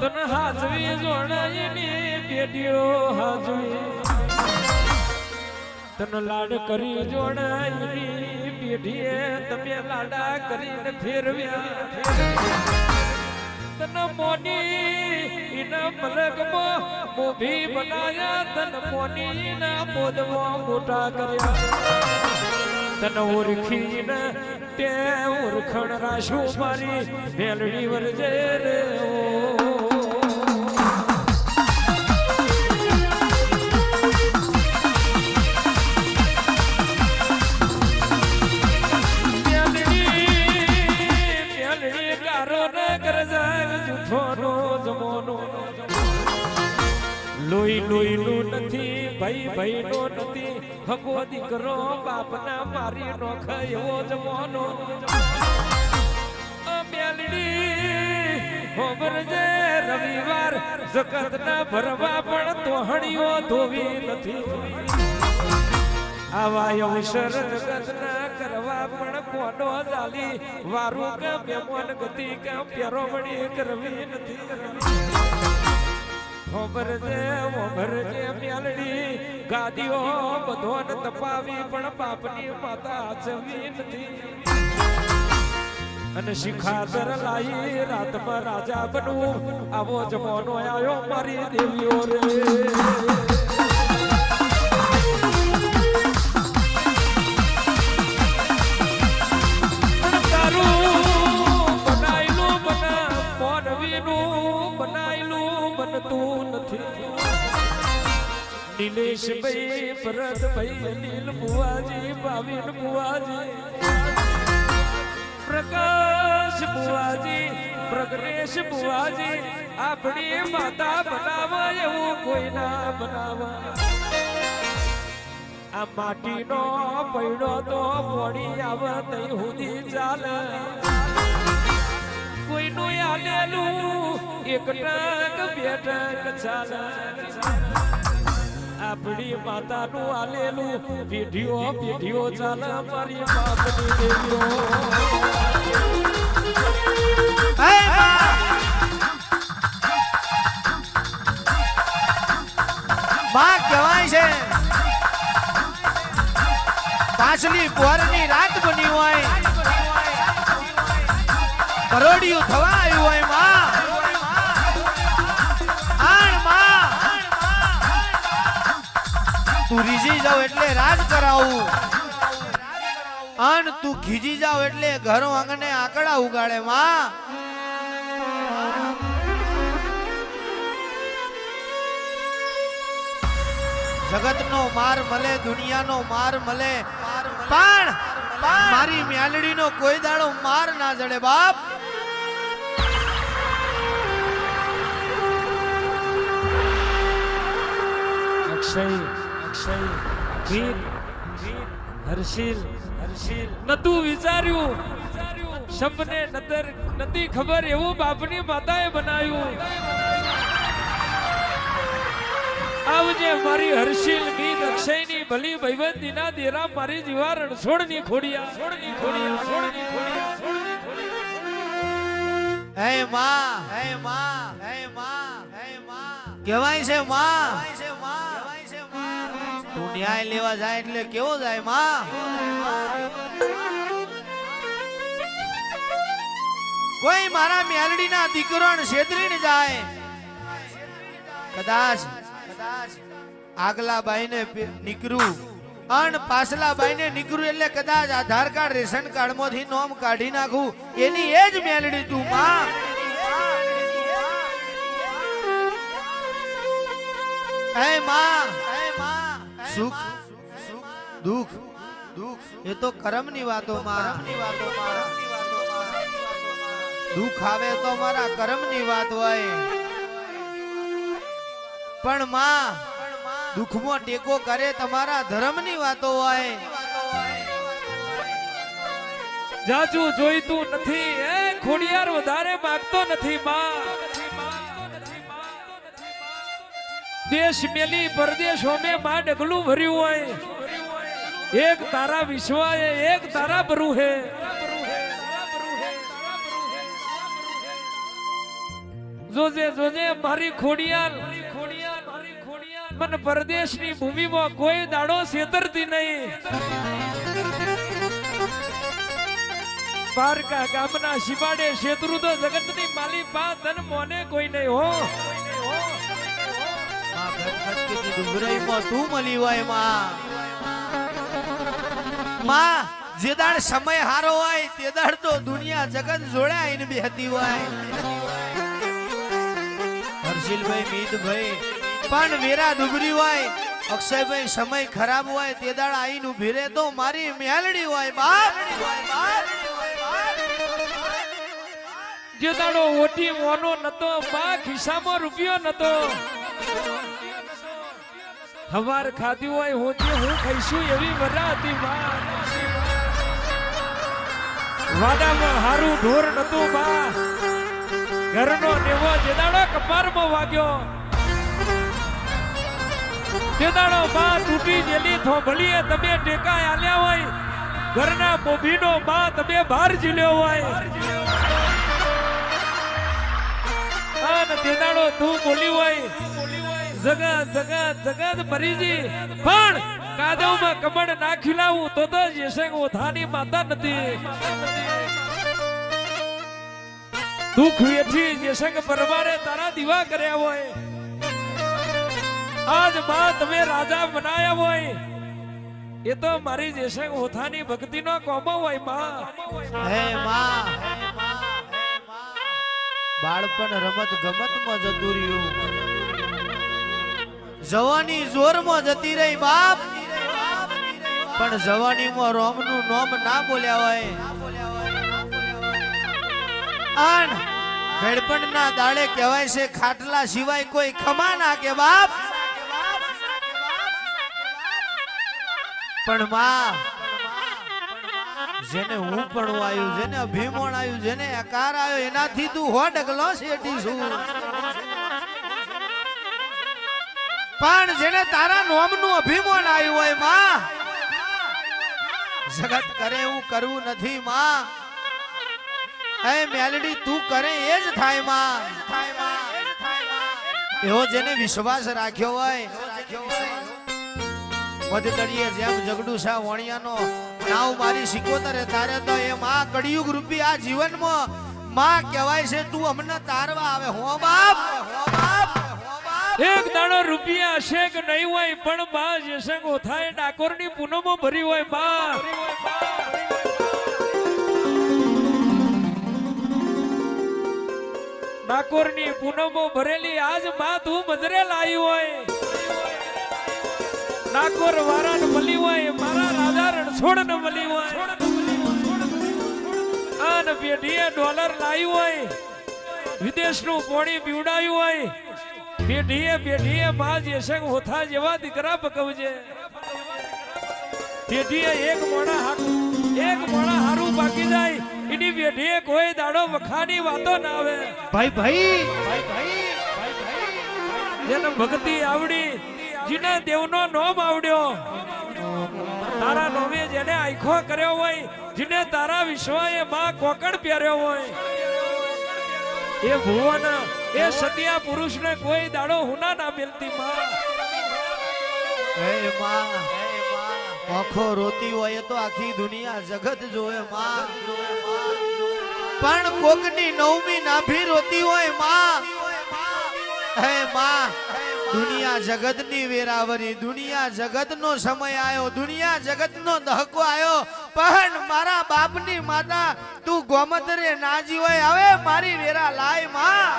તન હાજવી જોડાયની પેટીઓ હાજવી તન લાડ કરી જોડાયની પેઢીએ તમે લાડા કરીને ફેરવ્યા તન મોની ઇના મલકમાં મોભી બનાયા તન મોની ના બોદવા મોટા કર્યા તન ઓરખીને તે ઓરખણ રાશુ મારી મેલડી વરજે રે લોહી લોહી નું નથી ભાઈ ભાઈ નો નથી હગો દીકરો બાપના મારી નો ખાયો જવાનો મેલડી હોબરજે રવિવાર જગત ના ભરવા પણ તોહણીઓ ધોવી નથી આવા અવસર જગત ના કરવા પણ કોનો જાલી વારું કે મેમોન ગતિ કે પેરોમણી કરવી નથી હોબરજે મેલડી ગાદીઓ બધોને તપાવી પણ બાપની માતા આચવી નથી અને શિખાદર લાઈ રાતમાં રાજા બનવું આવો જમાનો આવ્યો મારી દેવીઓ રે નીલેશ ભાઈ ભરત ભાઈ નીલ બુવાજી ભાવિન બુવાજી પ્રકાશ બુવાજી પ્રગ્રેશ બુવાજી આપણી માતા બનાવા એવું કોઈ ના બનાવા આ માટીનો પૈડો તો પોણી આવે તઈ સુધી ચાલે કોઈનું આલેલું એક ટક બે ટક ચાલે આપણી માતાનું આલેલું પેઢીઓ પેઢીઓ ચાલે મારી બાપની દેવીઓ માં કહેવાય છે પાછલી પોરની રાત બની હોય કરોડિયું થવા આવ્યું હોય માં તું રીઝી જાવ એટલે રાજ કરાવું અન તું ખીજી જાવ એટલે ઘરો આંગણે આકડા ઉગાડે માં જગતનો માર મળે દુનિયાનો માર મળે પણ મારી મ્યાલડીનો કોઈ દાડો માર ના જડે બાપ અક્ષય વીર હર્ષિલ નતું વિચાર્યું શબ્દને નદર નથી ખબર એવું બાપની માતાએ બનાવ્યું આવજે મારી હર્ષિલ વીર અક્ષયની ભલી ભૈવતીના દેરા મારી જીવા રણછોડની ખોડિયા હે માં કહેવાય છે માં તું ન્યાય લેવા જાય એટલે કેવો જાય માં કોઈ મારા મ્યાલડીના દીકરોને છેતરીને જાય કદાચ આગલા બાઈને નીકળું અન પાછલા બાઈને નીકળું એટલે કદાચ આધાર કાર્ડ રેશન કાર્ડ માંથી નોમ કાઢી નાખું એની એ જ મ્યાલડી તું માં હે માં સુખ દુઃખ એ તો કર્મની વાતો માં દુઃખ આવે તો મારા કર્મની વાત હોય પણ માં દુઃખમાં ટેકો કરે તમારા ધર્મની વાતો હોય જાજુ જોઈતું નથી એ ખોડિયાર વધારે માંગતો નથી માં દેશ મેલી પરદેશો મે માં ડગલું ભર્યું હોય એક તારા વિશ્વ है एक तारा बरू है જોજે જોજે મારી ખોડિયાલ મને પરદેશની ભૂમિમાં કોઈ દાડો છેતરતી નહીં. પારકા ગામના શિવાડે શેત્રુ તો જગતની માલી પા તન મોને કોઈ નહીં હો. માં ગણપતિની ડુંગરાઈમાં તું મળી હોય માં. માં જે દાડ સમય હારો હોય તે દાડ તો દુનિયા જગત જોડાઈને બેહતી હોય. હર્ષિલભાઈ મીતભાઈ પણ વેરા ડુગરી હોય, અક્ષયભાઈ સમય ખરાબ હોય તે દાડ આઈને ઊભી રહે તો મારી મેલડી હોય બાપ. જે દાડો ઓટી મોનો નતો બા ખિસ્સામાં રૂપિયો નતો. હવાર ખાધી હોય હોજે હું ખાઈશું એવી વરા હતી બા. વાડામાં હારું ઢોર નતું બા. ઘરનો નેવો જે દાડો કપારમાં વાગ્યો તે દાડો બા તૂટી ગયેલી થોભલીએ તમે ટેકા આલ્યા હોય. ઘરના બોભીનો બા તમે બહાર ઝીલ્યો હોય. તે દાડો તું બોલી હોય જગત જગત જગત મરીજી પણ કાદવમાં કમળ ના ખીલાવું તો જેસંગ ઓથાની માતા નથી. દુઃખ વેઠી જેસંગ પરવારે તારા દીવા કર્યા હોય. આજ બા તમે રાજા બનાયા હોય એ તો મારી જેસંગ ઓથાની ભક્તિનો કોમો હોય માં. હે માં બાળપણ રમત ગમતમાં જતું રહ્યું, જવાની જોરમાં જતી રહી બાપ. પણ જવાનીમાં રોમનું નોમ ના બોલ્યા હોય. અન ભેડપણના દાડે કહેવાય છે ખાટલા સિવાય કોઈ ખમા ના કે બાપ. પણ માં જેને હું પણ આવ્યું, જેને અભિમાન આવ્યું, જેને આકાર આવ્યો એનાથી તું હો ડગલો શેઠી છું. પણ જેને તારા નોમનું અભિમાન આવ્યું હોય માં, જગત કરે એવું કરવું નથી માં. એ મેલડી તું કરે એ જ થાય માં. એવો જેને વિશ્વાસ રાખ્યો હોય મધતળીએ જેમ જગડું સા વણિયાનો નાવ મારી સિકોતરે તારે તો એ માં કળિયુગ રૂપી આ જીવનમાં માં કહેવાય છે તું અમને તારવા આવે હો બાપ. એક દાડો રૂપિયા હશે કે નહીં હોય પણ બા જેસંગ ઓથાએ ડાકોરની પૂનમો ભરી હોય બા. ડાકોરની પૂનમો ભરેલી આજ માં તું મજરે લાવી હોય. ડાકોર વારાને મળી હોય મારા રાજા રણછોડ ને મળી હોય. આન પેઢીએ ડોલર લાવી હોય, વિદેશનું પોણી પીવડાવ્યું હોય. પેઢીએ માં જેસંગ હોથા જેવા દીકરા પકવજે. પેઢીએ એક મોણા હારું બાકી જાય એની પેઢીએ કોઈ દાડો વખાની વાતો ના આવે. ભાઈ જેને ભક્તિ આવડી, જેને દેવનો નોમ આવડ્યો, તારા નોમે જેને આખો કર્યો હોય, જેને તારા વિશ્વાએ માં કોકડ પહેર્યો હોય, એ ભુવન એ સતિયા પુરુષને કોઈ દાડો હુના ના મિલતી માં. હે માં આખો રોતી હોય તો આખી દુનિયા જગત જોવે માં. પણ કોકની નવમી નાભી રોતી હોય માં. હે માં દુનિયા જગતની વેરાવરી, દુનિયા જગતનો સમય આવ્યો, દુનિયા જગતનો દહકો આવ્યો. પણ મારા બાપની માતા તું ગોમતરે નાજી હોય હવે મારી વેરા લાય માં.